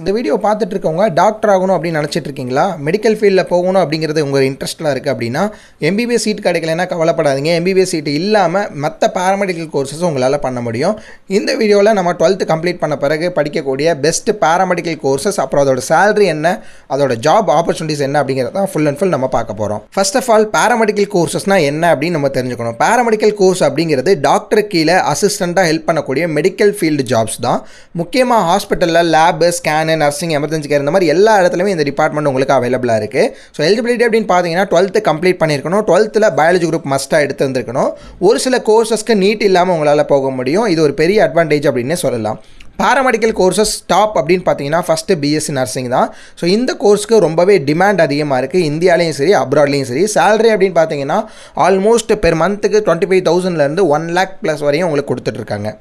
இந்த வீடியோ பார்த்துட்டு இருக்கவங்க டாக்டர் ஆகணும் அப்படின்னு நினச்சிட்டு இருக்கீங்களா? மெடிக்கல் ஃபீல்டில் போகணும் அப்படிங்கிறது உங்கள் இன்ட்ரெஸ்ட்டாக இருக்குது அப்படின்னா எம்பிபிஎஸ் சீட் கிடைக்கலன்னா கவலைப்படாதீங்க. எம்பிபிஎஸ் சீட் இல்லாமல் மற்ற பேராமெடிக்கல் கோர்சஸ் உங்களால் பண்ண முடியும். இந்த வீடியோவில் நம்ம 12th கம்ப்ளீட் பண்ண பிறகு படிக்கக்கூடிய பெஸ்ட் பேராமெடிக்கல் கோர்சஸ், அப்புறம் அதோட சேலரி என்ன, அதோட ஜாப் ஆப்பர்ச்சுனிட்டிஸ் என்ன அப்படிங்கிறத தான் ஃபுல் அண்ட் ஃபுல் நம்ம பார்க்க போகிறோம். ஃபர்ஸ்ட் ஆஃப் ஆல் பேராமெடிக்கல் கோர்சஸ்னால் என்ன அப்படின்னு நம்ம தெரிஞ்சுக்கணும். பேராமெடிக்கல் கோர்ஸ் அப்படிங்கிறது டாக்டருக்கு கீழே அசிஸ்டண்ட்டாக ஹெல்ப் பண்ணக்கூடிய மெடிக்கல் ஃபீல்டு ஜாப்ஸ் தான். முக்கியமாக ஹாஸ்பிட்டலில் lab, scan, nursing, emergency care இந்த மாதிரி எல்லா இடத்துலையுமே இந்த டிபார்ட்மெண்ட் உங்களுக்கு அவைலபிளாக இருக்குது. ஸோ எலிஜிபிலிட்டி அப்படின்னு பார்த்தீங்கன்னா 12th கம்ப்ளீட் பண்ணியிருக்கணும். 12th பயாலஜி குரூப் மஸ்ட்டாக எடுத்து வந்திருக்கணும். ஒரு சில கோர்சஸ்க்கு நீட் இல்லாமல் உங்களால் போக முடியும். இது ஒரு பெரிய அட்வான்டேஜ் அப்படின்னே சொல்லலாம். பேராமெடிக்கல் கோர்சஸ் டாப் அப்படின்னு பார்த்தீங்கன்னா ஃபஸ்ட்டு பிஎஸ்சி நர்சிங் தான். ஸோ இந்த கோர்ஸ்க்கு ரொம்பவே டிமாண்ட் அதிகமாக இருக்குது, இந்தியாலையும் சரி அப்ராட்லேயும் சரி. சேலரி அப்படின்னு பார்த்தீங்கன்னா ஆல்மோஸ்ட் பெர் மந்த்துக்கு 25,000லேருந்து 1 lakh ப்ளஸ் வரையும் உங்களுக்கு கொடுத்துட்ருக்காங்க.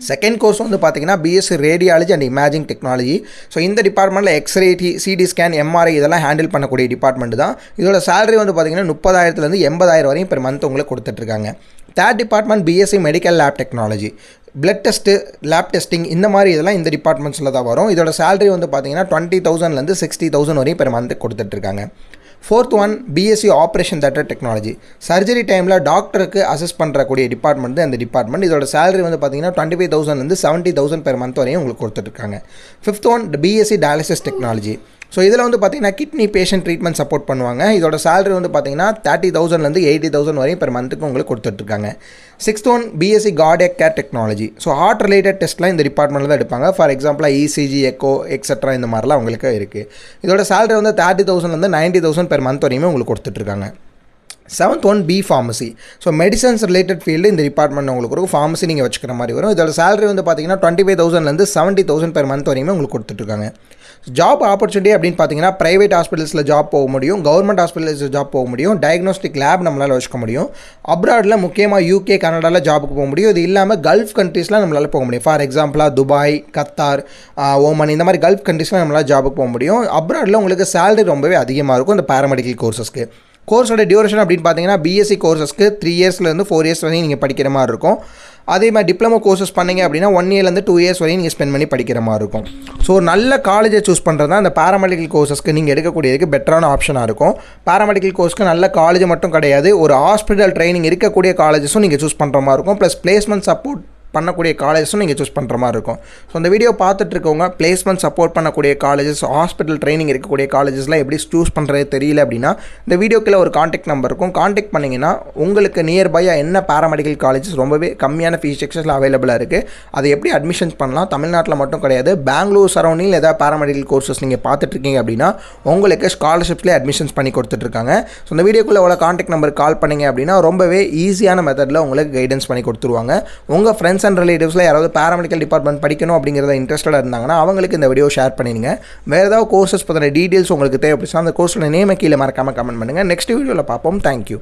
செகண்ட் கோர்ஸ் வந்து பார்த்தீங்கன்னா BSc radiology and imaging technology. So இந்த டிபார்ட்மெண்ட்டில் எக்ஸ்ரே, சிடி ஸ்கேன், எம்ஆர்ஐ இதெல்லாம் ஹேண்டில் பண்ணக்கூடிய டிபார்ட்மெண்ட் தான். இதோட சேலரி வந்து பார்த்தீங்கன்னா 30,000லேருந்து 80,000 வரையும் பெர் மந்த் உங்களுக்கு கொடுத்துட்ருக்காங்க. Third department BSc medical lab technology, blood test, lab testing இந்த மாதிரி இதெல்லாம் இந்த டிபார்ட்மெண்ட்ஸில் தான் வரும். இதோட சேலரி வந்து பார்த்தீங்கன்னா 20,000லேருந்து 60,000 வரையும் பெர் மந்த் கொடுத்துட்ருக்காங்க. Fourth one BSc operation theatre technology. Surgery டைமில் டாக்டருக்கு அசிஸ்ட் பண்ணுறக்கூடிய டிபார்ட்மெண்ட் தான் இந்த டிபார்ட்மெண்ட். இதோட சேலரி வந்து பார்த்தீங்கன்னா 25,000லேருந்து 70,000 பெர் மந்த் வரையும் உங்களுக்கு கொடுத்துட்ருக்காங்க. Fifth one BSc dialysis technology. So இதில் வந்து பார்த்தீங்கன்னா கிட்னி பேஷண்ட் ட்ரீட்மெண்ட் சப்போர்ட் பண்ணுவாங்க. இதோட சேலரி வந்து பார்த்தீங்கன்னா 30,000லேருந்து 80,000 வரையும் பெர் மந்த்துக்கு உங்களுக்கு கொடுத்துட்ருக்காங்க. Sixth one BSc cardiac care technology. So heart related டெஸ்ட்லாம் இந்த டிபார்ட்மெண்ட்டில் தான் எடுப்பாங்க. ஃபார் எக்ஸாம்பிளாக இசிஜி, எக்கோ எக்ஸட்ரா இந்த மாதிரிலாம் உங்களுக்கு இருக்குது. இதோட சேலரி வந்து 30,000லேருந்து 90,000 பெர் மந்த் வரையுமே உங்களுக்கு கொடுத்துட்ருக்காங்க. Seventh one B pharmacy. So medicines related field இந்த டிபார்ட்மெண்ட் உங்களுக்கு இருக்கும். ஃபார்மசி நீங்கள் வச்சுக்கிற மாதிரி வரும். இதோட சேலரி வந்து பார்த்தீங்கன்னா 25,000லேருந்து 70,000 பெர் மந்த் வரையுமே உங்களுக்கு கொடுத்துட்ருக்காங்க. ஜாப் ஆப்பர்ச்சுனிட்டி அப்படின்னு பார்த்தீங்கன்னா ப்ரைவேட் ஹாஸ்பிட்டல்ஸில் ஜாப் போக முடியும், கவர்மெண்ட் ஹாஸ்பிட்டல்ஸில் ஜாப் போக முடியும், டயக்னோஸ்டிக் லேப் நம்மளால் வச்சுக்க முடியும். அப்ராடில் முக்கியமாக யூகே, கனடாவில் ஜாபுக்கு போக முடியும். இது இல்லாமல் கல்ஃப் கண்ட்ரீஸ்லாம் நம்மளால் போக முடியும். ஃபார் எக்ஸாம்பிளாக துபாய், கத்தார், ஓமன் இந்த மாதிரி கல்ஃப் கண்ட்ரீஸ்லாம் நம்மளால் ஜாபுக்கு போக முடியும். அப்ராடில் உங்களுக்கு சேலரி ரொம்பவே அதிகமாக இருக்கும் இந்த பேராமெடிக்கல் கோர்சஸ்க்கு. கோர்ஸோட டியூரேஷன் அப்படின்னு பார்த்தீங்கன்னா பிஎஸ்சி கோர்சஸ்க்கு 3 இயர்ஸ்லேருந்து 4 இயர்ஸ் வரையும் நீங்கள் படிக்கிற மாதிரி இருக்கும். அதே மாதிரி டிப்ளமோ கோர்சஸ் பண்ணிங்க அப்படின்னா 1 இயர்லேருந்து 2 இயர்ஸ் வரையும் நீங்கள் ஸ்பெண்ட் பண்ணி படிக்கிற மாதிரி இருக்கும். ஸோ நல்ல காலேஜை சூஸ் பண்ணுறது தான் இந்த பேராமெடிக்கல் கோர்சஸ்க்கு நீங்கள் எடுக்கக்கூடியதுக்கு பெட்டரான ஆப்ஷனாக இருக்கும். பேராமெடிக்கல் கோர்ஸ்க்கு நல்ல காலேஜ் மட்டும் கிடையாது, ஒரு ஹாஸ்பிட்டல் ட்ரைனிங் இருக்கக்கூடிய காலேஜஸும் நீங்கள் சூஸ் பண்ணுற மாதிரி இருக்கும். ப்ளஸ் பிளேஸ்மெண்ட் சப்போர்ட் பண்ணக்கூடிய காலேஜஸும் நீங்கள் சூஸ் பண்ணுற மாதிரி இருக்கும். ஸோ இந்த வீடியோ பார்த்துட்டு இருக்கவங்க பிளேஸ்மெண்ட் சப்போர்ட் பண்ணக்கூடிய காலேஜஸ், ஹாஸ்பிட்டல் ட்ரைனிங் இருக்கக்கூடிய காலேஜஸ்லாம் எப்படி சூஸ் பண்ணுறது தெரியல அப்படின்னா இந்த வீடியோக்குள்ள ஒரு காண்டாக்ட் நம்பர் இருக்கும். காண்டாக்ட் பண்ணிங்கன்னா உங்களுக்கு நியர்பையாக என்ன பேராமெடிக்கல் காலேஜஸ் ரொம்பவே கம்மியான ஃபீஸ் ஸ்ட்ரக்சர்ஸில் அவைலபிளாக இருக்குது, அதை எப்படி அட்மிஷன்ஸ் பண்ணலாம். தமிழ்நாட்டில் மட்டும் கிடையாது, பெங்களூர் சரௌண்டிங்கில் ஏதாவது பேராமெடிக்கல் கோர்சஸ் நீங்கள் பார்த்துட்ருக்கீங்க அப்படின்னா உங்களுக்கு ஸ்காலர்ஷிப்ஸ்லேயே அட்மிஷன்ஸ் பண்ணி கொடுத்துட்ருக்காங்க. ஸோ இந்த வீடியோக்குள்ள உள்ள காண்டாக்ட் நம்பர் கால் பண்ணிங்க அப்படின்னா ரொம்பவே ஈஸியான மெத்தடில் உங்களுக்கு கைடன்ஸ் பண்ணி கொடுத்துருவாங்க. உங்கள் ஃப்ரெண்ட்ஸ் அண்ட் ரிலேட்டிவ்ஸில் யாராவது பேராமெடிக்கல் டிபார்ட்மெண்ட் படிக்கணும் அப்படிங்கிறத இன்ட்ரெஸ்டடாக இருந்தாங்கன்னா அவங்களுக்கு இந்த வீடியோ ஷேர் பண்ணிடுங்க. வேறு ஏதாவது கோர்சஸ் பற்றின டீட்டெயில்ஸ் உங்களுக்கு தேவைப்படுச்சா அந்த கோர்ஸோட நேமை கீழே மறக்காமல் கமெண்ட் பண்ணுங்கள். நெக்ஸ்ட் வீடியோவில் பார்ப்போம். தேங்க்யூ.